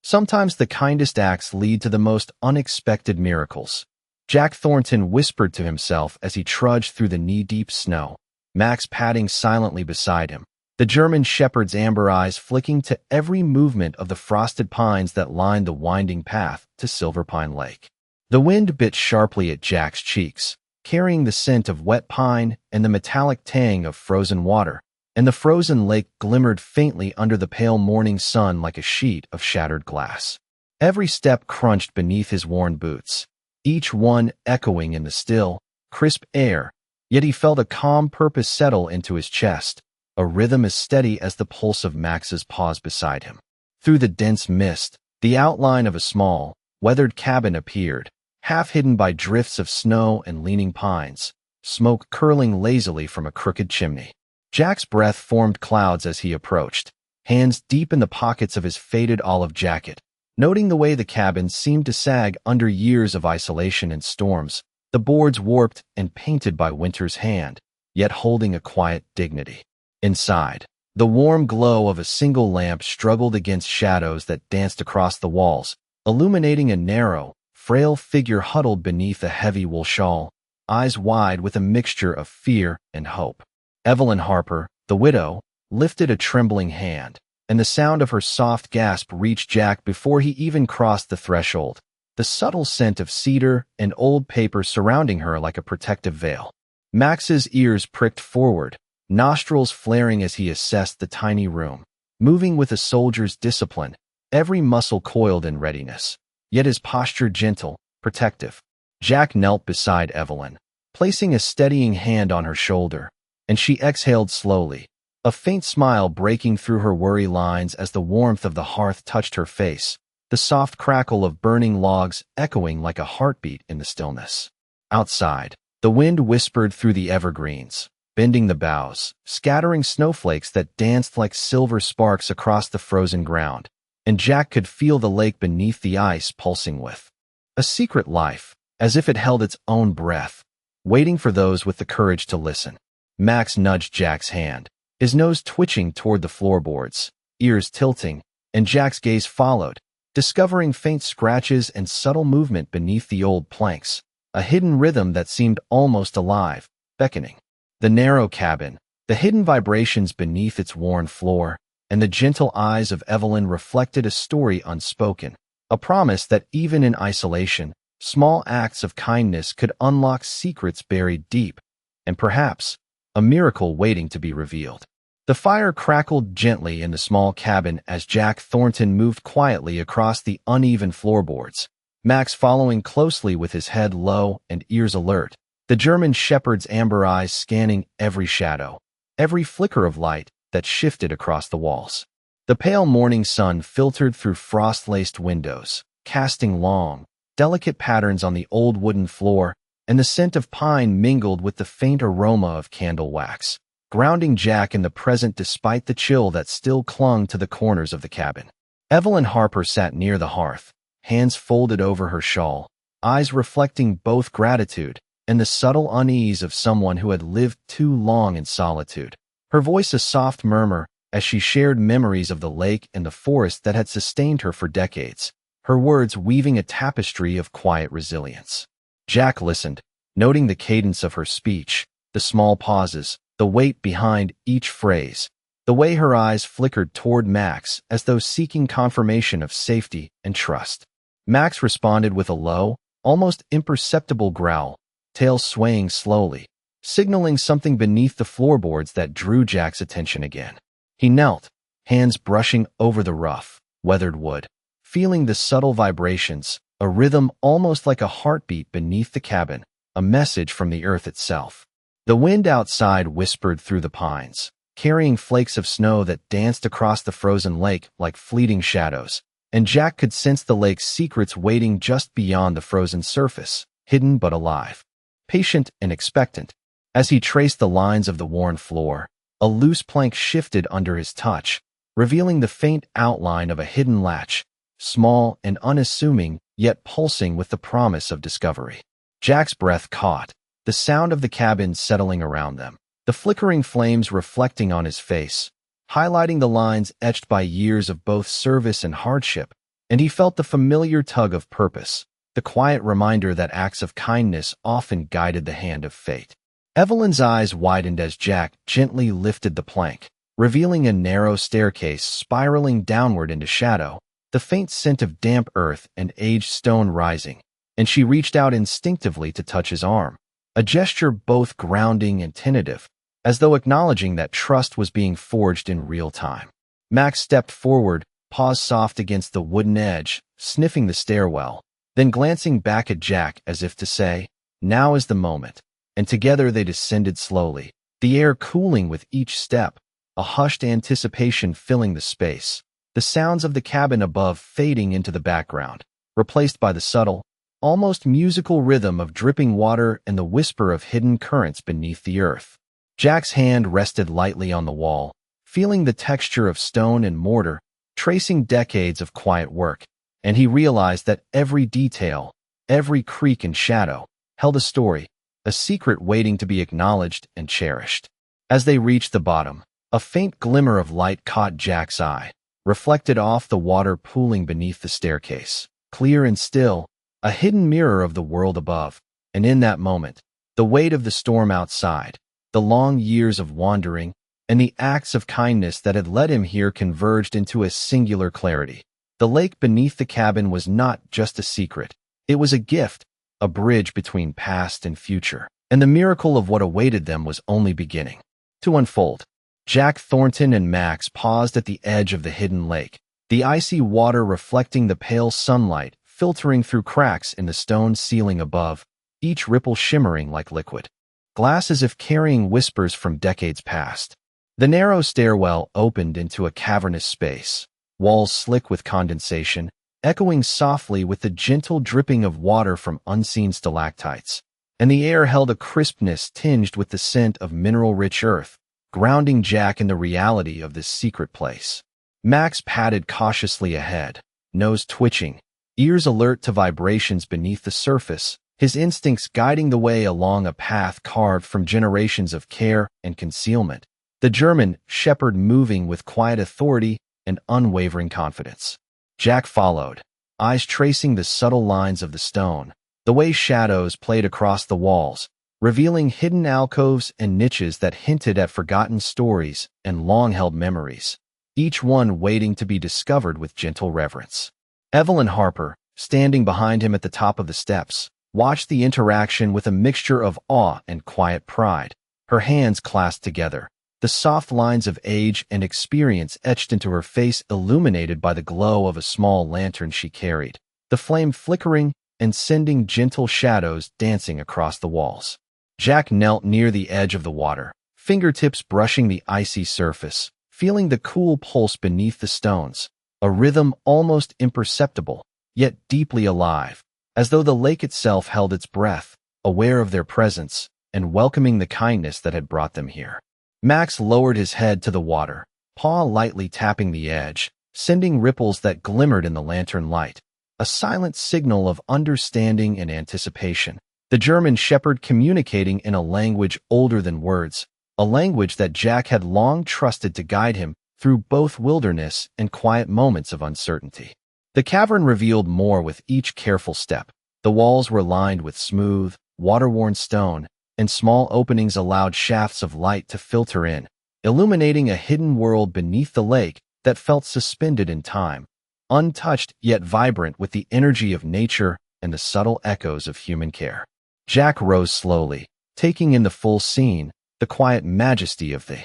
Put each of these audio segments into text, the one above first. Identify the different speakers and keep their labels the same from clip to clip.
Speaker 1: Sometimes the kindest acts lead to the most unexpected miracles. Jack Thornton whispered to himself as he trudged through the knee-deep snow, Max padding silently beside him, the German shepherd's amber eyes flicking to every movement of the frosted pines that lined the winding path to Silver Pine Lake. The wind bit sharply at Jack's cheeks, carrying the scent of wet pine and the metallic tang of frozen water, and the frozen lake glimmered faintly under the pale morning sun like a sheet of shattered glass. Every step crunched beneath his worn boots, each one echoing in the still, crisp air, yet he felt a calm purpose settle into his chest, a rhythm as steady as the pulse of Max's paws beside him. Through the dense mist, the outline of a small, weathered cabin appeared, half hidden by drifts of snow and leaning pines, smoke curling lazily from a crooked chimney. Jack's breath formed clouds as he approached, hands deep in the pockets of his faded olive jacket. Noting the way the cabin seemed to sag under years of isolation and storms, the boards warped and painted by winter's hand, yet holding a quiet dignity. Inside, the warm glow of a single lamp struggled against shadows that danced across the walls, illuminating a narrow, frail figure huddled beneath a heavy wool shawl, eyes wide with a mixture of fear and hope. Evelyn Harper, the widow, lifted a trembling hand, and the sound of her soft gasp reached Jack before he even crossed the threshold, the subtle scent of cedar and old paper surrounding her like a protective veil. Max's ears pricked forward, nostrils flaring as he assessed the tiny room, moving with a soldier's discipline, every muscle coiled in readiness, yet his posture gentle, protective. Jack knelt beside Evelyn, placing a steadying hand on her shoulder, and she exhaled slowly, a faint smile breaking through her worry lines as the warmth of the hearth touched her face, the soft crackle of burning logs echoing like a heartbeat in the stillness. Outside, the wind whispered through the evergreens, bending the boughs, scattering snowflakes that danced like silver sparks across the frozen ground, and Jack could feel the lake beneath the ice pulsing with a secret life, as if it held its own breath, waiting for those with the courage to listen. Max nudged Jack's hand, his nose twitching toward the floorboards, ears tilting, and Jack's gaze followed, discovering faint scratches and subtle movement beneath the old planks, a hidden rhythm that seemed almost alive, beckoning. The narrow cabin, the hidden vibrations beneath its worn floor, and the gentle eyes of Evelyn reflected a story unspoken, a promise that even in isolation, small acts of kindness could unlock secrets buried deep, and perhaps a miracle waiting to be revealed. The fire crackled gently in the small cabin as Jack Thornton moved quietly across the uneven floorboards, Max following closely with his head low and ears alert, the German shepherd's amber eyes scanning every shadow, every flicker of light that shifted across the walls. The pale morning sun filtered through frost-laced windows, casting long, delicate patterns on the old wooden floor, and the scent of pine mingled with the faint aroma of candle wax, grounding Jack in the present despite the chill that still clung to the corners of the cabin. Evelyn Harper sat near the hearth, hands folded over her shawl, eyes reflecting both gratitude and the subtle unease of someone who had lived too long in solitude. Her voice a soft murmur as she shared memories of the lake and the forest that had sustained her for decades, her words weaving a tapestry of quiet resilience. Jack listened, noting the cadence of her speech, the small pauses, the weight behind each phrase, the way her eyes flickered toward Max as though seeking confirmation of safety and trust. Max responded with a low, almost imperceptible growl, tail swaying slowly, signaling something beneath the floorboards that drew Jack's attention again. He knelt, hands brushing over the rough, weathered wood, feeling the subtle vibrations, a rhythm almost like a heartbeat beneath the cabin, a message from the earth itself. The wind outside whispered through the pines, carrying flakes of snow that danced across the frozen lake like fleeting shadows, and Jack could sense the lake's secrets waiting just beyond the frozen surface, hidden but alive, patient and expectant. As he traced the lines of the worn floor, a loose plank shifted under his touch, revealing the faint outline of a hidden latch, small and unassuming, yet pulsing with the promise of discovery. Jack's breath caught, the sound of the cabin settling around them, the flickering flames reflecting on his face, highlighting the lines etched by years of both service and hardship, and he felt the familiar tug of purpose, the quiet reminder that acts of kindness often guided the hand of fate. Evelyn's eyes widened as Jack gently lifted the plank, revealing a narrow staircase spiraling downward into shadow, the faint scent of damp earth and aged stone rising, and she reached out instinctively to touch his arm, a gesture both grounding and tentative, as though acknowledging that trust was being forged in real time. Max stepped forward, paws soft against the wooden edge, sniffing the stairwell, then glancing back at Jack as if to say, "Now is the moment," and together they descended slowly, the air cooling with each step, a hushed anticipation filling the space, the sounds of the cabin above fading into the background, replaced by the subtle, almost musical rhythm of dripping water and the whisper of hidden currents beneath the earth. Jack's hand rested lightly on the wall, feeling the texture of stone and mortar, tracing decades of quiet work, and he realized that every detail, every creak and shadow, held a story, a secret waiting to be acknowledged and cherished. As they reached the bottom, a faint glimmer of light caught Jack's eye, reflected off the water pooling beneath the staircase, clear and still, a hidden mirror of the world above. And in that moment, the weight of the storm outside, the long years of wandering, and the acts of kindness that had led him here converged into a singular clarity. The lake beneath the cabin was not just a secret. It was a gift, a bridge between past and future, and the miracle of what awaited them was only beginning to unfold. Jack Thornton and Max paused at the edge of the hidden lake, the icy water reflecting the pale sunlight filtering through cracks in the stone ceiling above, each ripple shimmering like liquid glass as if carrying whispers from decades past. The narrow stairwell opened into a cavernous space, walls slick with condensation, echoing softly with the gentle dripping of water from unseen stalactites, and the air held a crispness tinged with the scent of mineral-rich earth, grounding Jack in the reality of this secret place. Max padded cautiously ahead, nose twitching, ears alert to vibrations beneath the surface, his instincts guiding the way along a path carved from generations of care and concealment. The German shepherd moving with quiet authority and unwavering confidence. Jack followed, eyes tracing the subtle lines of the stone, the way shadows played across the walls, revealing hidden alcoves and niches that hinted at forgotten stories and long-held memories, each one waiting to be discovered with gentle reverence. Evelyn Harper, standing behind him at the top of the steps, watched the interaction with a mixture of awe and quiet pride, her hands clasped together, the soft lines of age and experience etched into her face illuminated by the glow of a small lantern she carried, the flame flickering and sending gentle shadows dancing across the walls. Jack knelt near the edge of the water, fingertips brushing the icy surface, feeling the cool pulse beneath the stones, a rhythm almost imperceptible, yet deeply alive, as though the lake itself held its breath, aware of their presence and welcoming the kindness that had brought them here. Max lowered his head to the water, paw lightly tapping the edge, sending ripples that glimmered in the lantern light, a silent signal of understanding and anticipation. The German shepherd communicating in a language older than words, a language that Jack had long trusted to guide him through both wilderness and quiet moments of uncertainty. The cavern revealed more with each careful step. The walls were lined with smooth, water-worn stone, and small openings allowed shafts of light to filter in, illuminating a hidden world beneath the lake that felt suspended in time, untouched yet vibrant with the energy of nature and the subtle echoes of human care. Jack rose slowly, taking in the full scene, the quiet majesty of the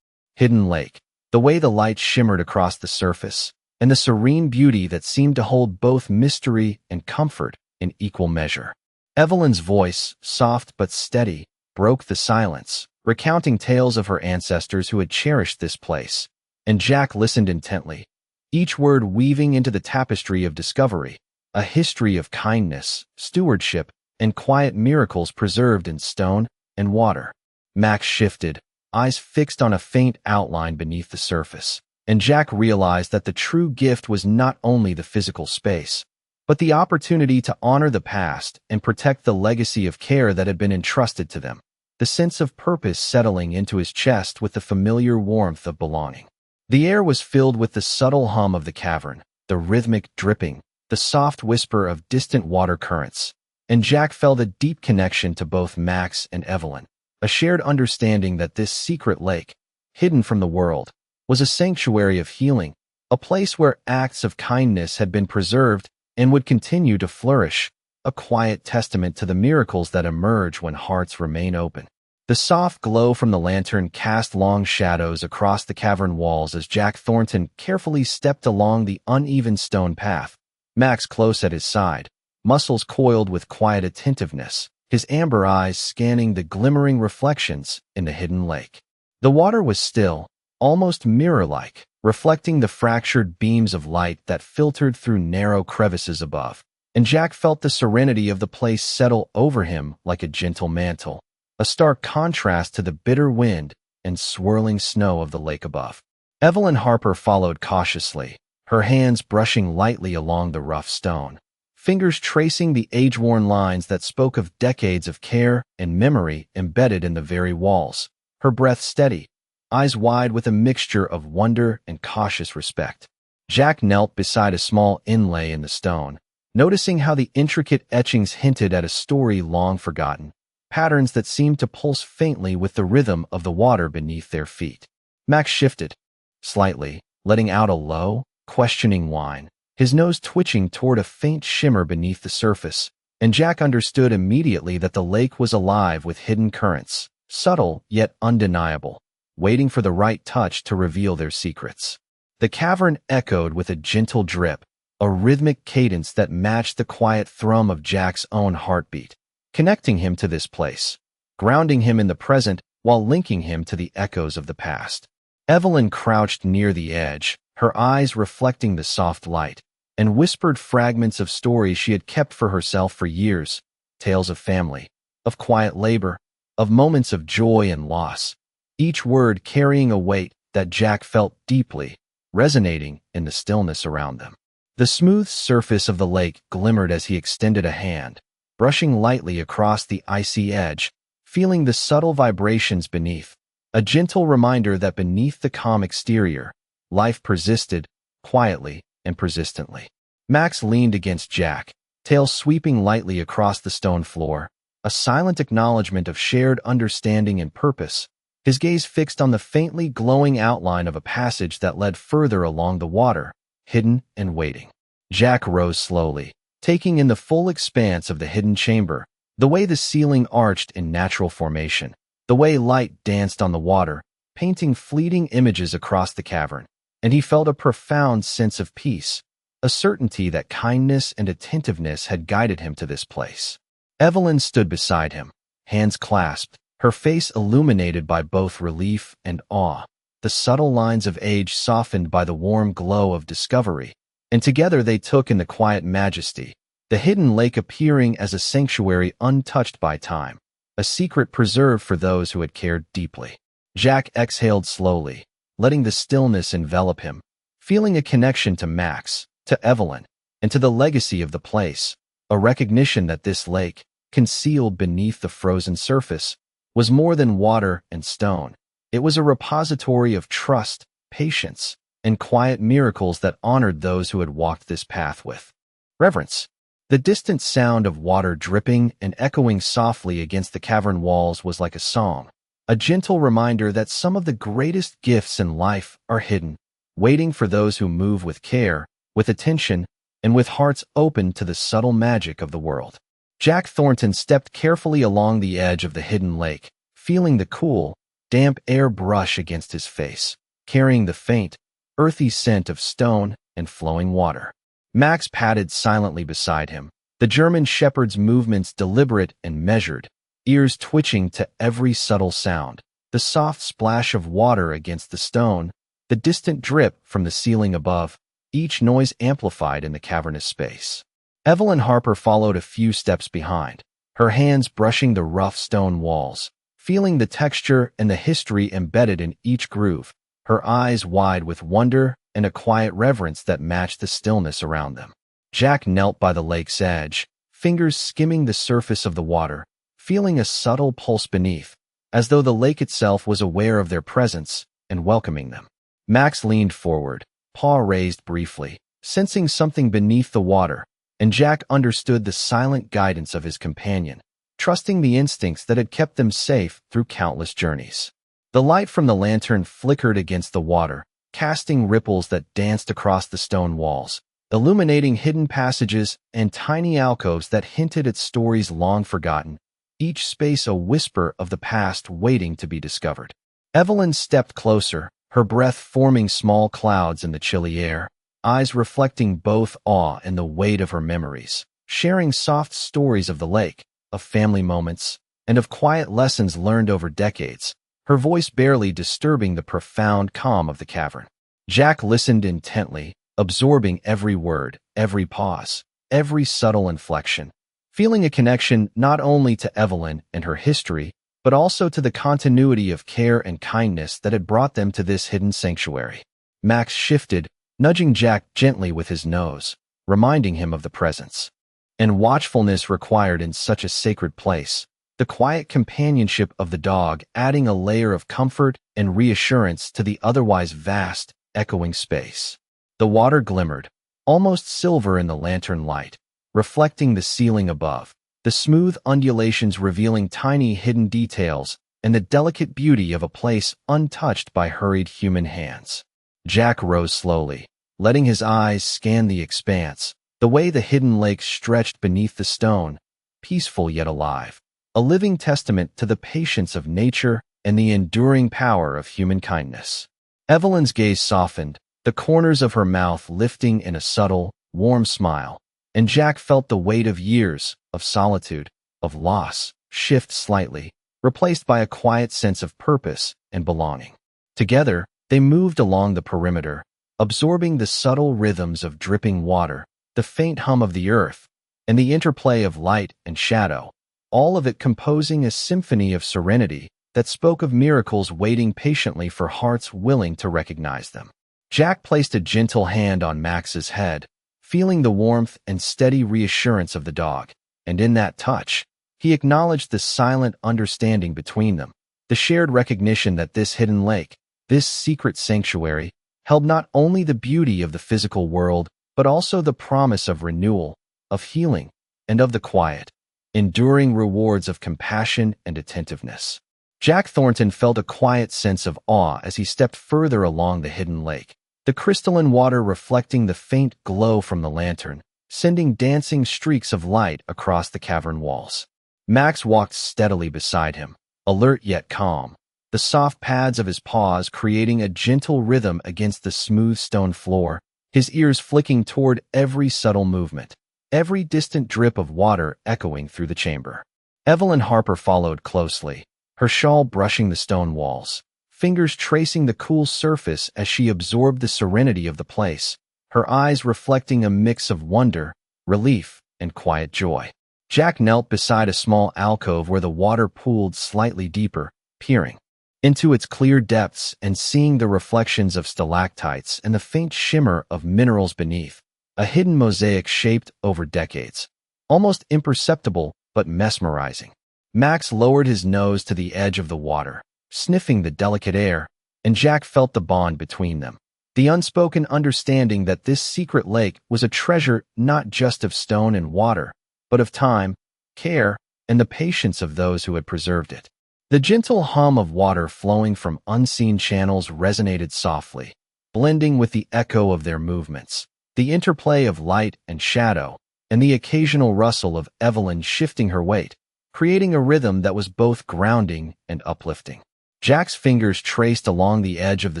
Speaker 1: hidden lake, the way the light shimmered across the surface, and the serene beauty that seemed to hold both mystery and comfort in equal measure. Evelyn's voice, soft but steady, broke the silence, recounting tales of her ancestors who had cherished this place, and Jack listened intently, each word weaving into the tapestry of discovery, a history of kindness, stewardship, and quiet miracles preserved in stone and water. Max shifted, eyes fixed on a faint outline beneath the surface, and Jack realized that the true gift was not only the physical space, but the opportunity to honor the past and protect the legacy of care that had been entrusted to them, the sense of purpose settling into his chest with the familiar warmth of belonging. The air was filled with the subtle hum of the cavern, the rhythmic dripping, the soft whisper of distant water currents, and Jack felt a deep connection to both Max and Evelyn, a shared understanding that this secret lake, hidden from the world, was a sanctuary of healing, a place where acts of kindness had been preserved and would continue to flourish, a quiet testament to the miracles that emerge when hearts remain open. The soft glow from the lantern cast long shadows across the cavern walls as Jack Thornton carefully stepped along the uneven stone path, Max close at his side, muscles coiled with quiet attentiveness, his amber eyes scanning the glimmering reflections in the hidden lake. The water was still, almost mirror-like, reflecting the fractured beams of light that filtered through narrow crevices above, and Jack felt the serenity of the place settle over him like a gentle mantle, a stark contrast to the bitter wind and swirling snow of the lake above. Evelyn Harper followed cautiously, her hands brushing lightly along the rough stone, fingers tracing the age-worn lines that spoke of decades of care and memory embedded in the very walls, her breath steady, eyes wide with a mixture of wonder and cautious respect. Jack knelt beside a small inlay in the stone, noticing how the intricate etchings hinted at a story long forgotten, patterns that seemed to pulse faintly with the rhythm of the water beneath their feet. Max shifted slightly, letting out a low, questioning whine, his nose twitching toward a faint shimmer beneath the surface, and Jack understood immediately that the lake was alive with hidden currents, subtle yet undeniable, waiting for the right touch to reveal their secrets. The cavern echoed with a gentle drip, a rhythmic cadence that matched the quiet thrum of Jack's own heartbeat, connecting him to this place, grounding him in the present while linking him to the echoes of the past. Evelyn crouched near the edge, her eyes reflecting the soft light, and whispered fragments of stories she had kept for herself for years, tales of family, of quiet labor, of moments of joy and loss, each word carrying a weight that Jack felt deeply, resonating in the stillness around them. The smooth surface of the lake glimmered as he extended a hand, brushing lightly across the icy edge, feeling the subtle vibrations beneath, a gentle reminder that beneath the calm exterior, life persisted, quietly and persistently. Max leaned against Jack, tail sweeping lightly across the stone floor, a silent acknowledgement of shared understanding and purpose, his gaze fixed on the faintly glowing outline of a passage that led further along the water, hidden and waiting. Jack rose slowly, taking in the full expanse of the hidden chamber, the way the ceiling arched in natural formation, the way light danced on the water, painting fleeting images across the cavern, and he felt a profound sense of peace, a certainty that kindness and attentiveness had guided him to this place. Evelyn stood beside him, hands clasped, her face illuminated by both relief and awe, the subtle lines of age softened by the warm glow of discovery, and together they took in the quiet majesty, the hidden lake appearing as a sanctuary untouched by time, a secret preserved for those who had cared deeply. Jack exhaled slowly, letting the stillness envelop him, feeling a connection to Max, to Evelyn, and to the legacy of the place, a recognition that this lake, concealed beneath the frozen surface, was more than water and stone. It was a repository of trust, patience, and quiet miracles that honored those who had walked this path with reverence. The distant sound of water dripping and echoing softly against the cavern walls was like a song, a gentle reminder that some of the greatest gifts in life are hidden, waiting for those who move with care, with attention, and with hearts open to the subtle magic of the world. Jack Thornton stepped carefully along the edge of the hidden lake, feeling the cool, damp air brush against his face, carrying the faint, earthy scent of stone and flowing water. Max padded silently beside him, the German shepherd's movements deliberate and measured, ears twitching to every subtle sound, the soft splash of water against the stone, the distant drip from the ceiling above, each noise amplified in the cavernous space. Evelyn Harper followed a few steps behind, her hands brushing the rough stone walls, feeling the texture and the history embedded in each groove, her eyes wide with wonder and a quiet reverence that matched the stillness around them. Jack knelt by the lake's edge, fingers skimming the surface of the water, feeling a subtle pulse beneath, as though the lake itself was aware of their presence and welcoming them. Max leaned forward, paw raised briefly, sensing something beneath the water, and Jack understood the silent guidance of his companion, trusting the instincts that had kept them safe through countless journeys. The light from the lantern flickered against the water, casting ripples that danced across the stone walls, illuminating hidden passages and tiny alcoves that hinted at stories long forgotten, each space a whisper of the past waiting to be discovered. Evelyn stepped closer, her breath forming small clouds in the chilly air, eyes reflecting both awe and the weight of her memories, sharing soft stories of the lake, of family moments, and of quiet lessons learned over decades, her voice barely disturbing the profound calm of the cavern. Jack listened intently, absorbing every word, every pause, every subtle inflection, feeling a connection not only to Evelyn and her history, but also to the continuity of care and kindness that had brought them to this hidden sanctuary. Max shifted, nudging Jack gently with his nose, reminding him of the presence and watchfulness required in such a sacred place, the quiet companionship of the dog adding a layer of comfort and reassurance to the otherwise vast, echoing space. The water glimmered, almost silver in the lantern light, reflecting the ceiling above, the smooth undulations revealing tiny hidden details and the delicate beauty of a place untouched by hurried human hands. Jack rose slowly, letting his eyes scan the expanse, the way the hidden lake stretched beneath the stone, peaceful yet alive, a living testament to the patience of nature and the enduring power of human kindness. Evelyn's gaze softened, the corners of her mouth lifting in a subtle, warm smile, and Jack felt the weight of years, of solitude, of loss, shift slightly, replaced by a quiet sense of purpose and belonging. Together, they moved along the perimeter, absorbing the subtle rhythms of dripping water, the faint hum of the earth, and the interplay of light and shadow, all of it composing a symphony of serenity that spoke of miracles waiting patiently for hearts willing to recognize them. Jack placed a gentle hand on Max's head, feeling the warmth and steady reassurance of the dog, and in that touch, he acknowledged the silent understanding between them, the shared recognition that this hidden lake, this secret sanctuary, held not only the beauty of the physical world, but also the promise of renewal, of healing, and of the quiet, enduring rewards of compassion and attentiveness. Jack Thornton felt a quiet sense of awe as he stepped further along the hidden lake, the crystalline water reflecting the faint glow from the lantern, sending dancing streaks of light across the cavern walls. Max walked steadily beside him, alert yet calm, the soft pads of his paws creating a gentle rhythm against the smooth stone floor, his ears flicking toward every subtle movement, every distant drip of water echoing through the chamber. Evelyn Harper followed closely, her shawl brushing the stone walls, fingers tracing the cool surface as she absorbed the serenity of the place, her eyes reflecting a mix of wonder, relief, and quiet joy. Jack knelt beside a small alcove where the water pooled slightly deeper, peering into its clear depths and seeing the reflections of stalactites and the faint shimmer of minerals beneath, a hidden mosaic shaped over decades, almost imperceptible but mesmerizing. Max lowered his nose to the edge of the water, sniffing the delicate air, and Jack felt the bond between them, the unspoken understanding that this secret lake was a treasure not just of stone and water, but of time, care, and the patience of those who had preserved it. The gentle hum of water flowing from unseen channels resonated softly, blending with the echo of their movements, the interplay of light and shadow, and the occasional rustle of Evelyn shifting her weight, creating a rhythm that was both grounding and uplifting. Jack's fingers traced along the edge of the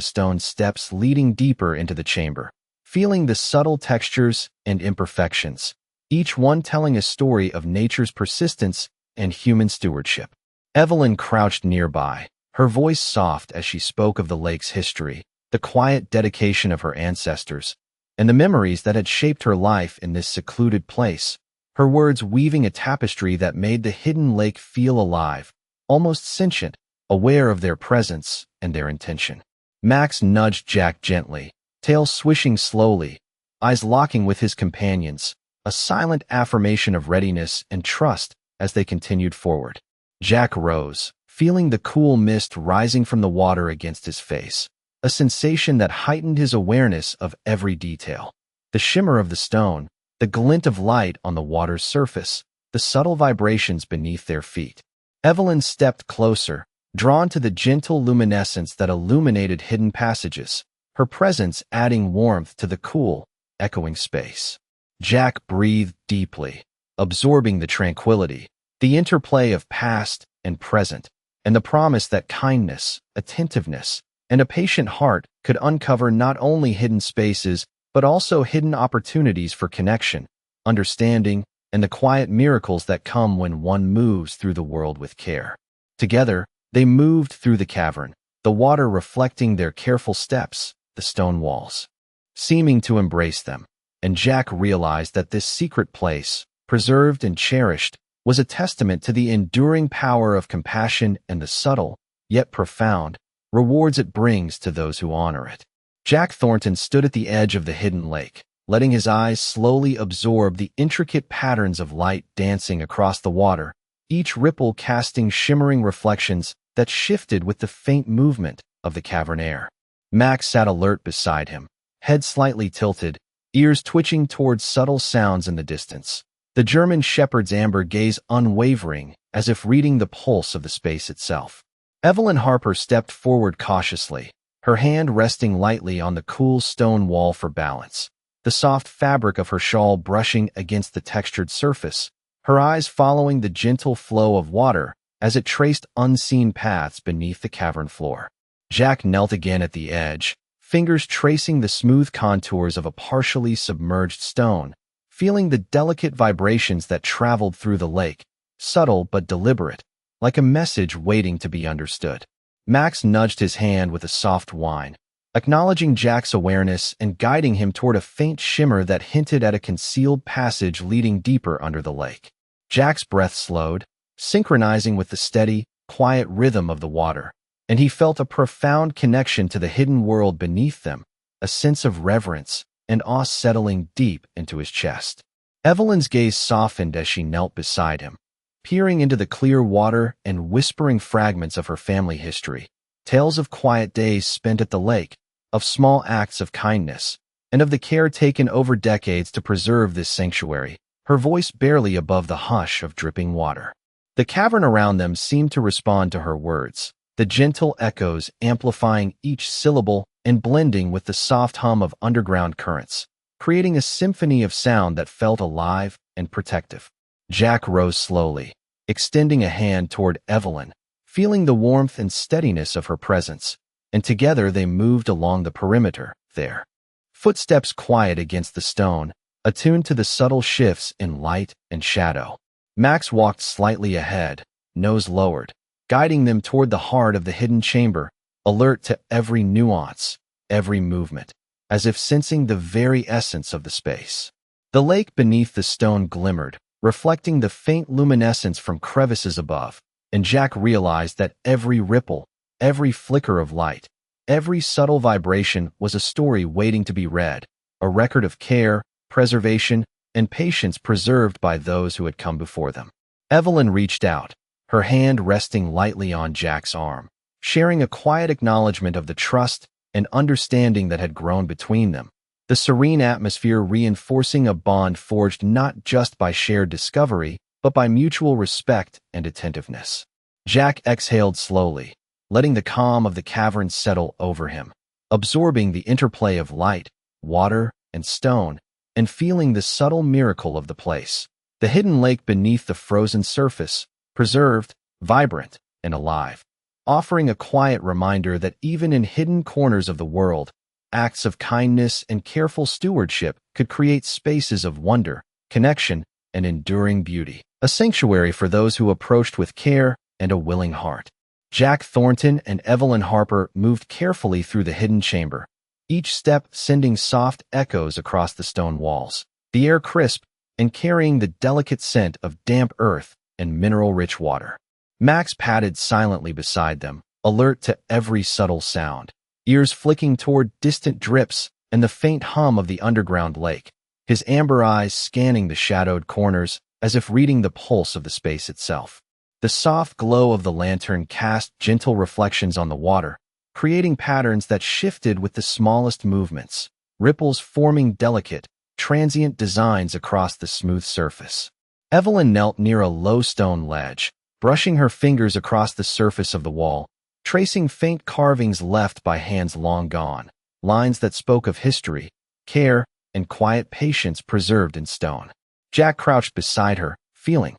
Speaker 1: stone steps leading deeper into the chamber, feeling the subtle textures and imperfections, each one telling a story of nature's persistence and human stewardship. Evelyn crouched nearby, her voice soft as she spoke of the lake's history, the quiet dedication of her ancestors, and the memories that had shaped her life in this secluded place, her words weaving a tapestry that made the hidden lake feel alive, almost sentient, aware of their presence and their intention. Max nudged Jack gently, tail swishing slowly, eyes locking with his companions, a silent affirmation of readiness and trust as they continued forward. Jack rose, feeling the cool mist rising from the water against his face, a sensation that heightened his awareness of every detail. The shimmer of the stone, the glint of light on the water's surface, the subtle vibrations beneath their feet. Evelyn stepped closer, drawn to the gentle luminescence that illuminated hidden passages, her presence adding warmth to the cool, echoing space. Jack breathed deeply, absorbing the tranquility, the interplay of past and present, and the promise that kindness, attentiveness, and a patient heart could uncover not only hidden spaces but also hidden opportunities for connection, understanding, and the quiet miracles that come when one moves through the world with care. Together, they moved through the cavern, the water reflecting their careful steps, the stone walls seeming to embrace them, and Jack realized that this secret place, preserved and cherished, was a testament to the enduring power of compassion and the subtle, yet profound, rewards it brings to those who honor it. Jack Thornton stood at the edge of the hidden lake, letting his eyes slowly absorb the intricate patterns of light dancing across the water, each ripple casting shimmering reflections that shifted with the faint movement of the cavern air. Max sat alert beside him, head slightly tilted, ears twitching towards subtle sounds in the distance. The German shepherd's amber gaze unwavering, as if reading the pulse of the space itself. Evelyn Harper stepped forward cautiously, her hand resting lightly on the cool stone wall for balance, the soft fabric of her shawl brushing against the textured surface, her eyes following the gentle flow of water as it traced unseen paths beneath the cavern floor. Jack knelt again at the edge, fingers tracing the smooth contours of a partially submerged stone, feeling the delicate vibrations that traveled through the lake, subtle but deliberate, like a message waiting to be understood. Max nudged his hand with a soft whine, acknowledging Jack's awareness and guiding him toward a faint shimmer that hinted at a concealed passage leading deeper under the lake. Jack's breath slowed, synchronizing with the steady, quiet rhythm of the water, and he felt a profound connection to the hidden world beneath them, a sense of reverence and awe settling deep into his chest. Evelyn's gaze softened as she knelt beside him, peering into the clear water and whispering fragments of her family history, tales of quiet days spent at the lake, of small acts of kindness, and of the care taken over decades to preserve this sanctuary, her voice barely above the hush of dripping water. The cavern around them seemed to respond to her words, the gentle echoes amplifying each syllable and blending with the soft hum of underground currents, creating a symphony of sound that felt alive and protective. Jack rose slowly, extending a hand toward Evelyn, feeling the warmth and steadiness of her presence, and together they moved along the perimeter, their footsteps quiet against the stone, attuned to the subtle shifts in light and shadow. Max walked slightly ahead, nose lowered, guiding them toward the heart of the hidden chamber, alert to every nuance, every movement, as if sensing the very essence of the space. The lake beneath the stone glimmered, reflecting the faint luminescence from crevices above, and Jack realized that every ripple, every flicker of light, every subtle vibration was a story waiting to be read, a record of care, preservation, and patience preserved by those who had come before them. Evelyn reached out, her hand resting lightly on Jack's arm, sharing a quiet acknowledgement of the trust and understanding that had grown between them, the serene atmosphere reinforcing a bond forged not just by shared discovery, but by mutual respect and attentiveness. Jack exhaled slowly, letting the calm of the cavern settle over him, absorbing the interplay of light, water, and stone, and feeling the subtle miracle of the place. The hidden lake beneath the frozen surface, preserved, vibrant, and alive, offering a quiet reminder that even in hidden corners of the world, acts of kindness and careful stewardship could create spaces of wonder, connection, and enduring beauty, a sanctuary for those who approached with care and a willing heart. Jack Thornton and Evelyn Harper moved carefully through the hidden chamber, each step sending soft echoes across the stone walls, the air crisp and carrying the delicate scent of damp earth and mineral-rich water. Max padded silently beside them, alert to every subtle sound, ears flicking toward distant drips and the faint hum of the underground lake, his amber eyes scanning the shadowed corners as if reading the pulse of the space itself. The soft glow of the lantern cast gentle reflections on the water, creating patterns that shifted with the smallest movements, ripples forming delicate, transient designs across the smooth surface. Evelyn knelt near a low stone ledge, brushing her fingers across the surface of the wall, tracing faint carvings left by hands long gone, lines that spoke of history, care, and quiet patience preserved in stone. Jack crouched beside her, feeling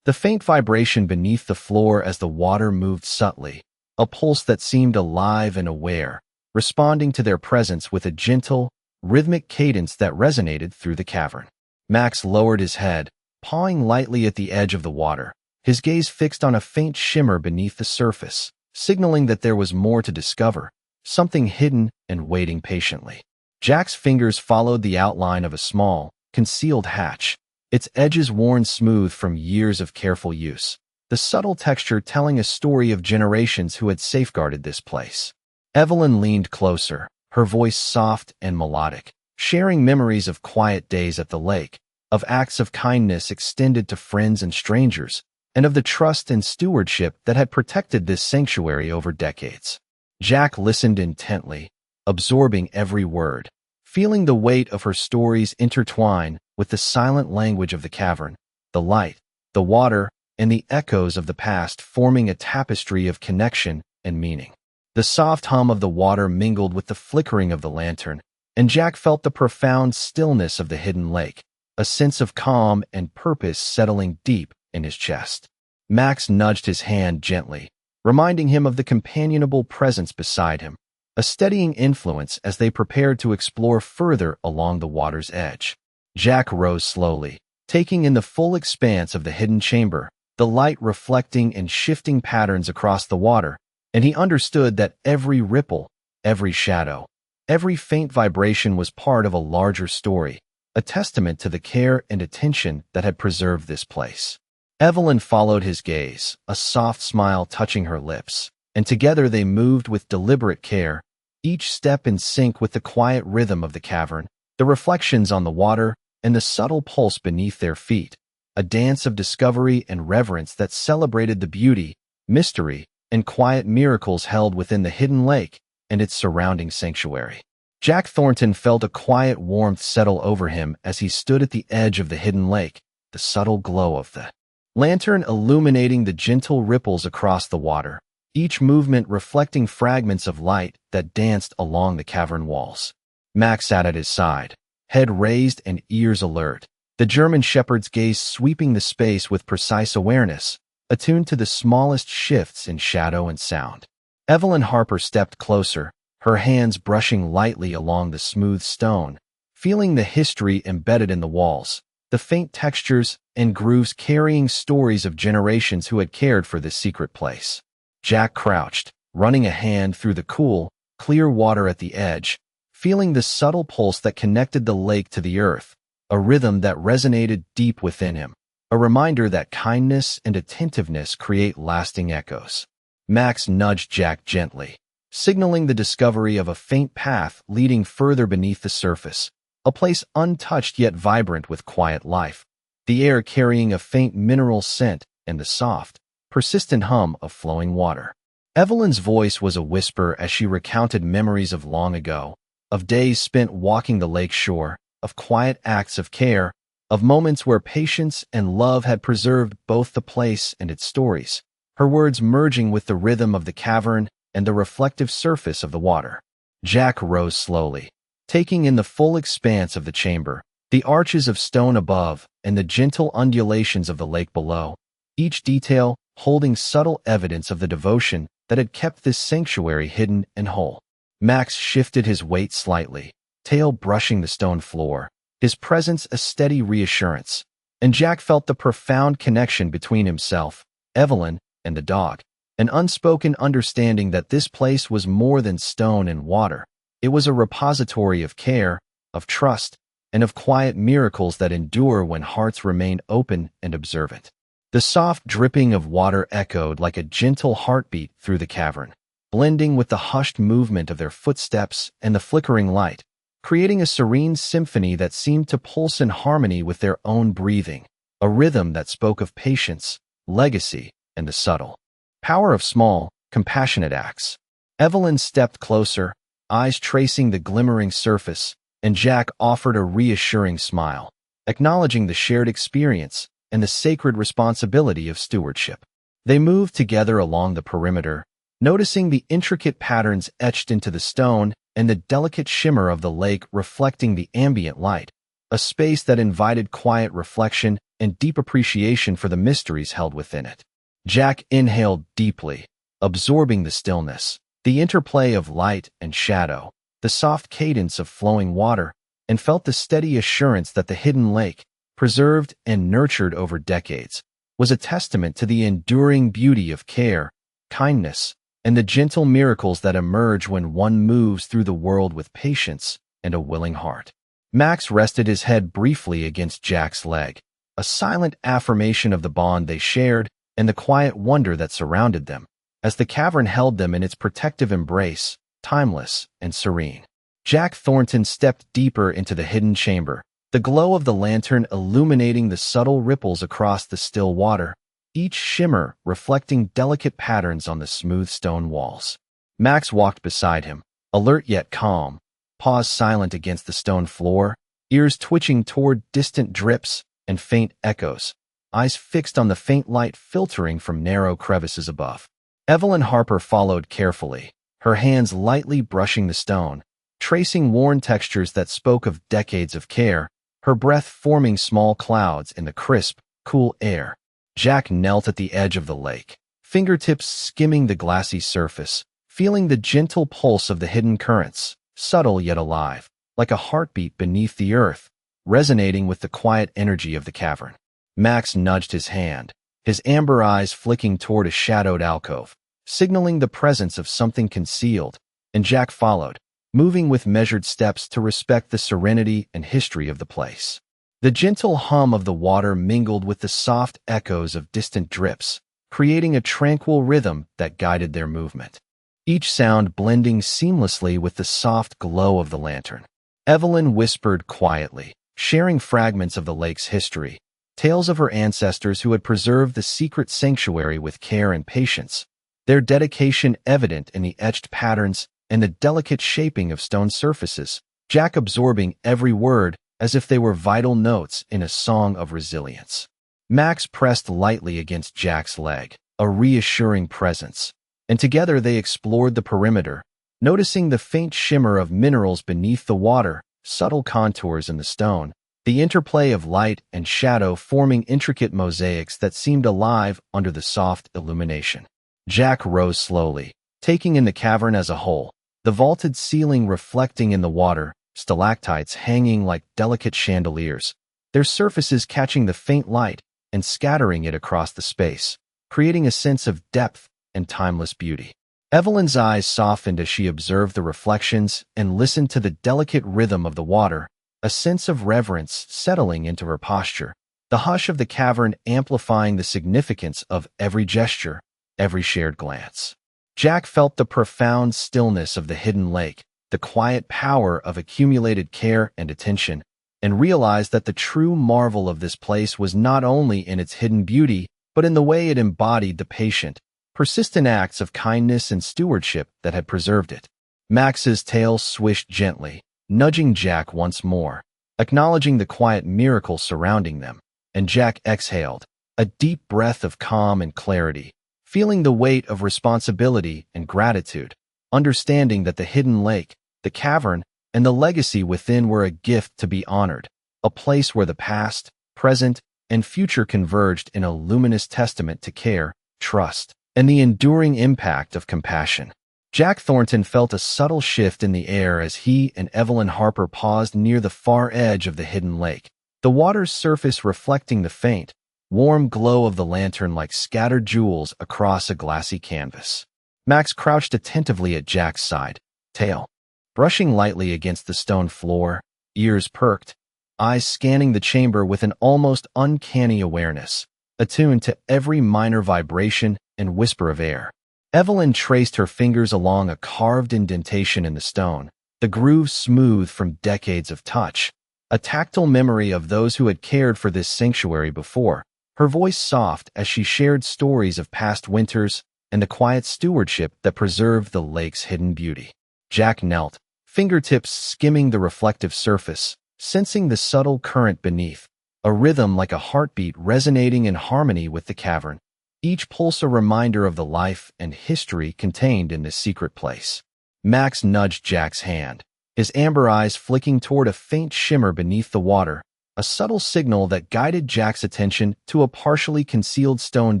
Speaker 1: the faint vibration beneath the floor as the water moved subtly, a pulse that seemed alive and aware, responding to their presence with a gentle, rhythmic cadence that resonated through the cavern. Max lowered his head, pawing lightly at the edge of the water, his gaze fixed on a faint shimmer beneath the surface, signaling that there was more to discover, something hidden and waiting patiently. Jack's fingers followed the outline of a small, concealed hatch, its edges worn smooth from years of careful use, the subtle texture telling a story of generations who had safeguarded this place. Evelyn leaned closer, her voice soft and melodic, sharing memories of quiet days at the lake, of acts of kindness extended to friends and strangers, and of the trust and stewardship that had protected this sanctuary over decades. Jack listened intently, absorbing every word, feeling the weight of her stories intertwine with the silent language of the cavern, the light, the water, and the echoes of the past forming a tapestry of connection and meaning. The soft hum of the water mingled with the flickering of the lantern, and Jack felt the profound stillness of the hidden lake, a sense of calm and purpose settling deep in his chest. Max nudged his hand gently, reminding him of the companionable presence beside him, a steadying influence as they prepared to explore further along the water's edge. Jack rose slowly, taking in the full expanse of the hidden chamber, the light reflecting and shifting patterns across the water, and he understood that every ripple, every shadow, every faint vibration was part of a larger story, a testament to the care and attention that had preserved this place. Evelyn followed his gaze, a soft smile touching her lips, and together they moved with deliberate care, each step in sync with the quiet rhythm of the cavern, the reflections on the water, and the subtle pulse beneath their feet, a dance of discovery and reverence that celebrated the beauty, mystery, and quiet miracles held within the hidden lake and its surrounding sanctuary. Jack Thornton felt a quiet warmth settle over him as he stood at the edge of the hidden lake, the subtle glow of the lantern illuminating the gentle ripples across the water, each movement reflecting fragments of light that danced along the cavern walls. Max sat at his side, head raised and ears alert, the German shepherd's gaze sweeping the space with precise awareness, attuned to the smallest shifts in shadow and sound. Evelyn Harper stepped closer, her hands brushing lightly along the smooth stone, feeling the history embedded in the walls, the faint textures and grooves carrying stories of generations who had cared for this secret place. Jack crouched, running a hand through the cool, clear water at the edge, feeling the subtle pulse that connected the lake to the earth, a rhythm that resonated deep within him, a reminder that kindness and attentiveness create lasting echoes. Max nudged Jack gently, signaling the discovery of a faint path leading further beneath the surface, a place untouched yet vibrant with quiet life, the air carrying a faint mineral scent and the soft, persistent hum of flowing water. Evelyn's voice was a whisper as she recounted memories of long ago, of days spent walking the lake shore, of quiet acts of care, of moments where patience and love had preserved both the place and its stories, her words merging with the rhythm of the cavern and the reflective surface of the water. Jack rose slowly, taking in the full expanse of the chamber, the arches of stone above and the gentle undulations of the lake below, each detail holding subtle evidence of the devotion that had kept this sanctuary hidden and whole. Max shifted his weight slightly, tail brushing the stone floor, his presence a steady reassurance, and Jack felt the profound connection between himself, Evelyn, and the dog, an unspoken understanding that this place was more than stone and water. It was a repository of care, of trust, and of quiet miracles that endure when hearts remain open and observant. The soft dripping of water echoed like a gentle heartbeat through the cavern, blending with the hushed movement of their footsteps and the flickering light, creating a serene symphony that seemed to pulse in harmony with their own breathing, a rhythm that spoke of patience, legacy, and the subtle power of small, compassionate acts. Evelyn stepped closer, eyes tracing the glimmering surface, and Jack offered a reassuring smile, acknowledging the shared experience and the sacred responsibility of stewardship. They moved together along the perimeter, noticing the intricate patterns etched into the stone and the delicate shimmer of the lake reflecting the ambient light, a space that invited quiet reflection and deep appreciation for the mysteries held within it. Jack inhaled deeply, absorbing the stillness, the interplay of light and shadow, the soft cadence of flowing water, and felt the steady assurance that the hidden lake, preserved and nurtured over decades, was a testament to the enduring beauty of care, kindness, and the gentle miracles that emerge when one moves through the world with patience and a willing heart. Max rested his head briefly against Jack's leg, a silent affirmation of the bond they shared and the quiet wonder that surrounded them, as the cavern held them in its protective embrace, timeless and serene. Jack Thornton stepped deeper into the hidden chamber, the glow of the lantern illuminating the subtle ripples across the still water, each shimmer reflecting delicate patterns on the smooth stone walls. Max walked beside him, alert yet calm, paws silent against the stone floor, ears twitching toward distant drips and faint echoes, eyes fixed on the faint light filtering from narrow crevices above. Evelyn Harper followed carefully, her hands lightly brushing the stone, tracing worn textures that spoke of decades of care, her breath forming small clouds in the crisp, cool air. Jack knelt at the edge of the lake, fingertips skimming the glassy surface, feeling the gentle pulse of the hidden currents, subtle yet alive, like a heartbeat beneath the earth, resonating with the quiet energy of the cavern. Max nudged his hand, his amber eyes flicking toward a shadowed alcove, signaling the presence of something concealed, and Jack followed, moving with measured steps to respect the serenity and history of the place. The gentle hum of the water mingled with the soft echoes of distant drips, creating a tranquil rhythm that guided their movement, each sound blending seamlessly with the soft glow of the lantern. Evelyn whispered quietly, sharing fragments of the lake's history, tales of her ancestors who had preserved the secret sanctuary with care and patience, their dedication evident in the etched patterns and the delicate shaping of stone surfaces, Jack absorbing every word as if they were vital notes in a song of resilience. Max pressed lightly against Jack's leg, a reassuring presence, and together they explored the perimeter, noticing the faint shimmer of minerals beneath the water, subtle contours in the stone, the interplay of light and shadow forming intricate mosaics that seemed alive under the soft illumination. Jack rose slowly, taking in the cavern as a whole, the vaulted ceiling reflecting in the water, stalactites hanging like delicate chandeliers, their surfaces catching the faint light and scattering it across the space, creating a sense of depth and timeless beauty. Evelyn's eyes softened as she observed the reflections and listened to the delicate rhythm of the water, a sense of reverence settling into her posture, the hush of the cavern amplifying the significance of every gesture, every shared glance. Jack felt the profound stillness of the hidden lake, the quiet power of accumulated care and attention, and realized that the true marvel of this place was not only in its hidden beauty, but in the way it embodied the patient, persistent acts of kindness and stewardship that had preserved it. Max's tail swished gently, nudging Jack once more, acknowledging the quiet miracle surrounding them, and Jack exhaled, a deep breath of calm and clarity, feeling the weight of responsibility and gratitude, understanding that the hidden lake, the cavern, and the legacy within were a gift to be honored, a place where the past, present, and future converged in a luminous testament to care, trust, and the enduring impact of compassion. Jack Thornton felt a subtle shift in the air as he and Evelyn Harper paused near the far edge of the hidden lake, the water's surface reflecting the faint, warm glow of the lantern like scattered jewels across a glassy canvas. Max crouched attentively at Jack's side, tail brushing lightly against the stone floor, ears perked, eyes scanning the chamber with an almost uncanny awareness, attuned to every minor vibration and whisper of air. Evelyn traced her fingers along a carved indentation in the stone, the groove smooth from decades of touch, a tactile memory of those who had cared for this sanctuary before, her voice soft as she shared stories of past winters and the quiet stewardship that preserved the lake's hidden beauty. Jack knelt, fingertips skimming the reflective surface, sensing the subtle current beneath, a rhythm like a heartbeat resonating in harmony with the cavern, each pulse a reminder of the life and history contained in this secret place. Max nudged Jack's hand, his amber eyes flicking toward a faint shimmer beneath the water, a subtle signal that guided Jack's attention to a partially concealed stone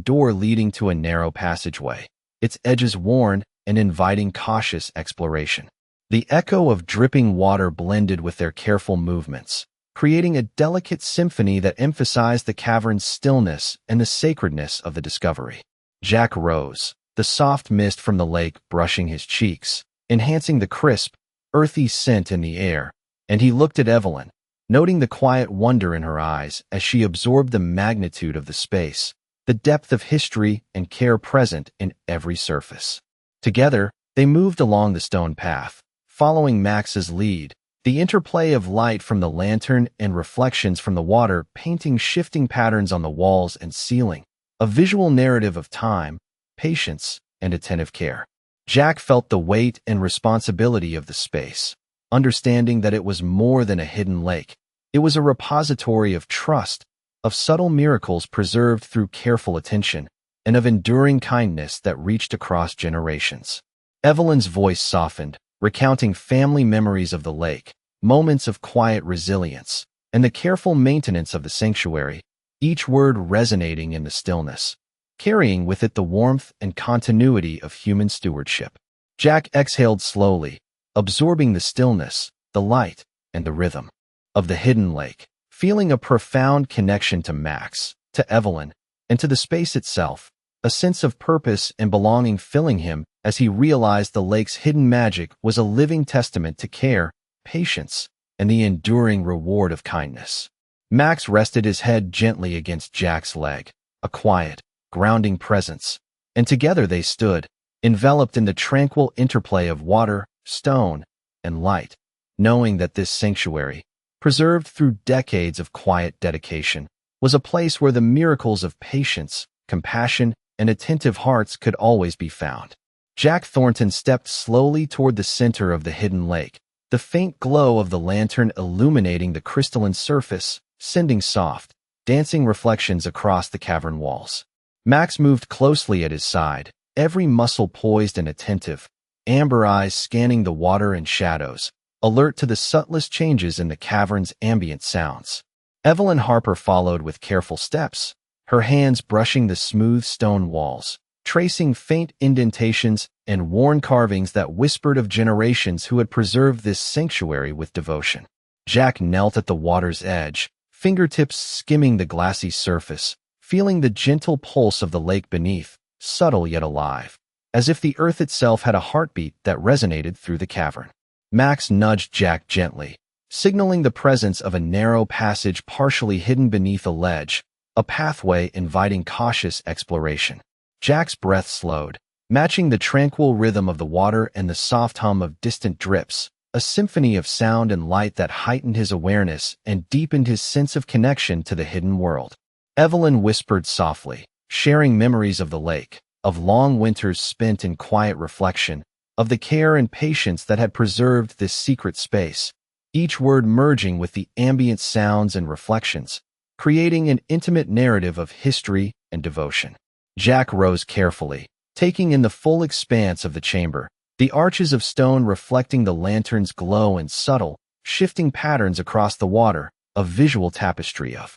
Speaker 1: door leading to a narrow passageway, its edges worn and inviting cautious exploration. The echo of dripping water blended with their careful movements, creating a delicate symphony that emphasized the cavern's stillness and the sacredness of the discovery. Jack rose, the soft mist from the lake brushing his cheeks, enhancing the crisp, earthy scent in the air, and he looked at Evelyn, noting the quiet wonder in her eyes as she absorbed the magnitude of the space, the depth of history and care present in every surface. Together, they moved along the stone path, following Max's lead, the interplay of light from the lantern and reflections from the water painting shifting patterns on the walls and ceiling, a visual narrative of time, patience, and attentive care. Jack felt the weight and responsibility of the space, understanding that it was more than a hidden lake. It was a repository of trust, of subtle miracles preserved through careful attention, and of enduring kindness that reached across generations. Evelyn's voice softened, recounting family memories of the lake, moments of quiet resilience, and the careful maintenance of the sanctuary, each word resonating in the stillness, carrying with it the warmth and continuity of human stewardship. Jack exhaled slowly, absorbing the stillness, the light, and the rhythm of the hidden lake, feeling a profound connection to Max, to Evelyn, and to the space itself, a sense of purpose and belonging filling him as he realized the lake's hidden magic was a living testament to care, patience, and the enduring reward of kindness. Max rested his head gently against Jack's leg, a quiet, grounding presence, and together they stood, enveloped in the tranquil interplay of water, stone, and light, knowing that this sanctuary, preserved through decades of quiet dedication, was a place where the miracles of patience, compassion, and attentive hearts could always be found. Jack Thornton stepped slowly toward the center of the hidden lake, the faint glow of the lantern illuminating the crystalline surface, sending soft, dancing reflections across the cavern walls. Max moved closely at his side, every muscle poised and attentive, amber eyes scanning the water and shadows, alert to the subtlest changes in the cavern's ambient sounds. Evelyn Harper followed with careful steps, her hands brushing the smooth stone walls, tracing faint indentations and worn carvings that whispered of generations who had preserved this sanctuary with devotion. Jack knelt at the water's edge, fingertips skimming the glassy surface, feeling the gentle pulse of the lake beneath, subtle yet alive, as if the earth itself had a heartbeat that resonated through the cavern. Max nudged Jack gently, signaling the presence of a narrow passage partially hidden beneath a ledge, a pathway inviting cautious exploration. Jack's breath slowed, matching the tranquil rhythm of the water and the soft hum of distant drips, a symphony of sound and light that heightened his awareness and deepened his sense of connection to the hidden world. Evelyn whispered softly, sharing memories of the lake, of long winters spent in quiet reflection, of the care and patience that had preserved this secret space, each word merging with the ambient sounds and reflections, creating an intimate narrative of history and devotion. Jack rose carefully, taking in the full expanse of the chamber, the arches of stone reflecting the lantern's glow and subtle, shifting patterns across the water, a visual tapestry of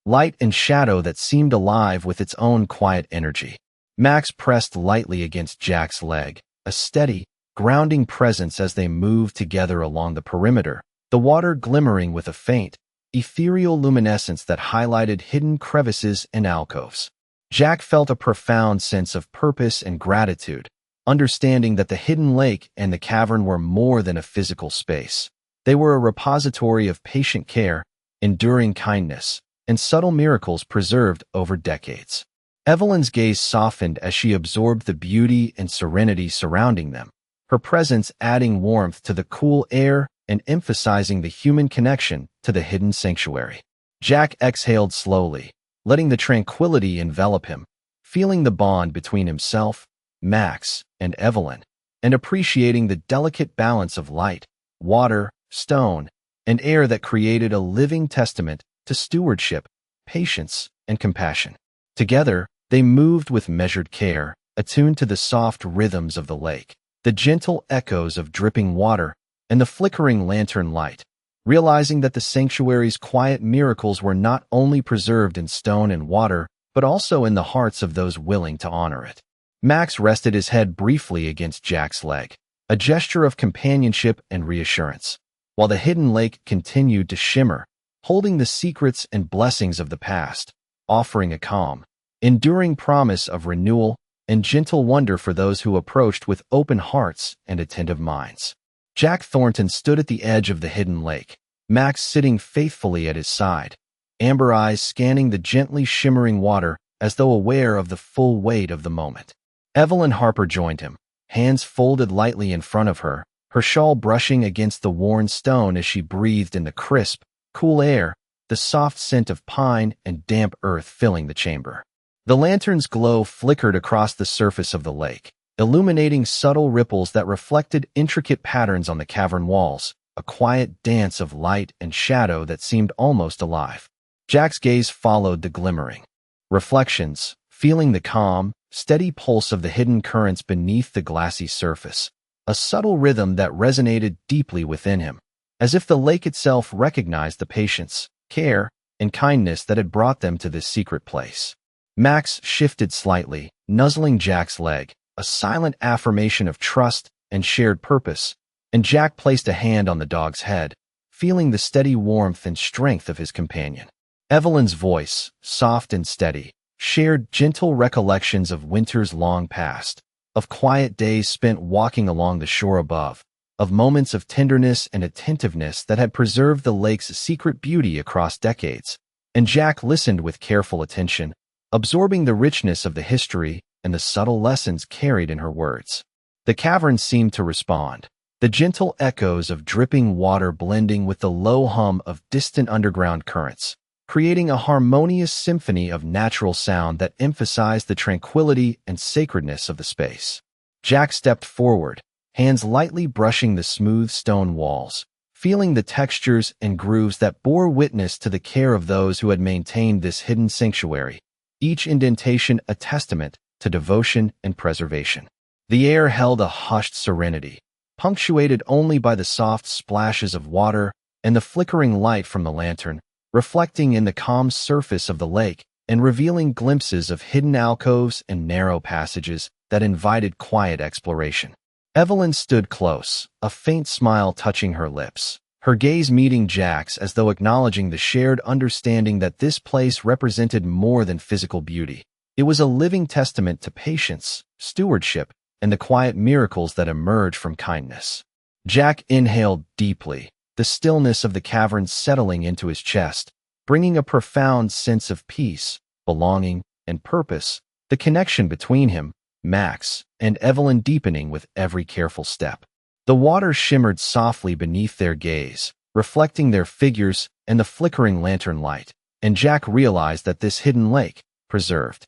Speaker 1: light and shadow that seemed alive with its own quiet energy. Max pressed lightly against Jack's leg, a steady, grounding presence as they moved together along the perimeter, the water glimmering with a faint, ethereal luminescence that highlighted hidden crevices and alcoves. Jack felt a profound sense of purpose and gratitude, understanding that the hidden lake and the cavern were more than a physical space. They were a repository of patient care, enduring kindness, and subtle miracles preserved over decades. Evelyn's gaze softened as she absorbed the beauty and serenity surrounding them, her presence adding warmth to the cool air and emphasizing the human connection to the hidden sanctuary. Jack exhaled slowly, letting the tranquility envelop him, feeling the bond between himself, Max, and Evelyn, and appreciating the delicate balance of light, water, stone, and air that created a living testament to stewardship, patience, and compassion. Together, they moved with measured care, attuned to the soft rhythms of the lake, the gentle echoes of dripping water, and the flickering lantern light, realizing that the sanctuary's quiet miracles were not only preserved in stone and water, but also in the hearts of those willing to honor it. Max rested his head briefly against Jack's leg, a gesture of companionship and reassurance, while the hidden lake continued to shimmer, holding the secrets and blessings of the past, offering a calm, enduring promise of renewal and gentle wonder for those who approached with open hearts and attentive minds. Jack Thornton stood at the edge of the hidden lake, Max sitting faithfully at his side, amber eyes scanning the gently shimmering water as though aware of the full weight of the moment. Evelyn Harper joined him, hands folded lightly in front of her, her shawl brushing against the worn stone as she breathed in the crisp, cool air, the soft scent of pine and damp earth filling the chamber. The lantern's glow flickered across the surface of the lake, illuminating subtle ripples that reflected intricate patterns on the cavern walls, a quiet dance of light and shadow that seemed almost alive. Jack's gaze followed the glimmering reflections, feeling the calm, steady pulse of the hidden currents beneath the glassy surface, a subtle rhythm that resonated deeply within him, as if the lake itself recognized the patience, care, and kindness that had brought them to this secret place. Max shifted slightly, nuzzling Jack's leg, a silent affirmation of trust and shared purpose, and Jack placed a hand on the dog's head, feeling the steady warmth and strength of his companion. Evelyn's voice, soft and steady, shared gentle recollections of winters long past, of quiet days spent walking along the shore above, of moments of tenderness and attentiveness that had preserved the lake's secret beauty across decades. And Jack listened with careful attention, absorbing the richness of the history and the subtle lessons carried in her words. The cavern seemed to respond, the gentle echoes of dripping water blending with the low hum of distant underground currents, creating a harmonious symphony of natural sound that emphasized the tranquility and sacredness of the space. Jack stepped forward, hands lightly brushing the smooth stone walls, feeling the textures and grooves that bore witness to the care of those who had maintained this hidden sanctuary, each indentation a testament to devotion and preservation. The air held a hushed serenity, punctuated only by the soft splashes of water and the flickering light from the lantern, reflecting in the calm surface of the lake and revealing glimpses of hidden alcoves and narrow passages that invited quiet exploration. Evelyn stood close, a faint smile touching her lips, her gaze meeting Jack's as though acknowledging the shared understanding that this place represented more than physical beauty. It was a living testament to patience, stewardship, and the quiet miracles that emerge from kindness. Jack inhaled deeply, the stillness of the cavern settling into his chest, bringing a profound sense of peace, belonging, and purpose, the connection between him, Max, and Evelyn deepening with every careful step. The water shimmered softly beneath their gaze, reflecting their figures and the flickering lantern light, and Jack realized that this hidden lake, preserved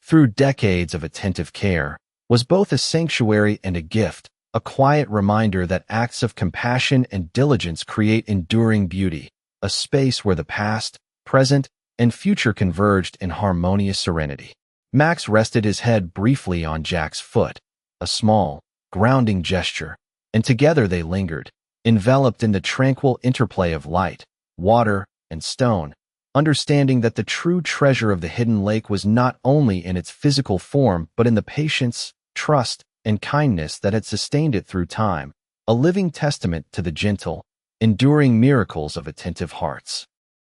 Speaker 1: through decades of attentive care, was both a sanctuary and a gift, a quiet reminder that acts of compassion and diligence create enduring beauty, a space where the past, present, and future converged in harmonious serenity. Max rested his head briefly on Jack's foot, a small, grounding gesture, and together they lingered, enveloped in the tranquil interplay of light, water, and stone, understanding that the true treasure of the hidden lake was not only in its physical form but in the patience, trust, and kindness that had sustained it through time, a living testament to the gentle, enduring miracles of attentive hearts.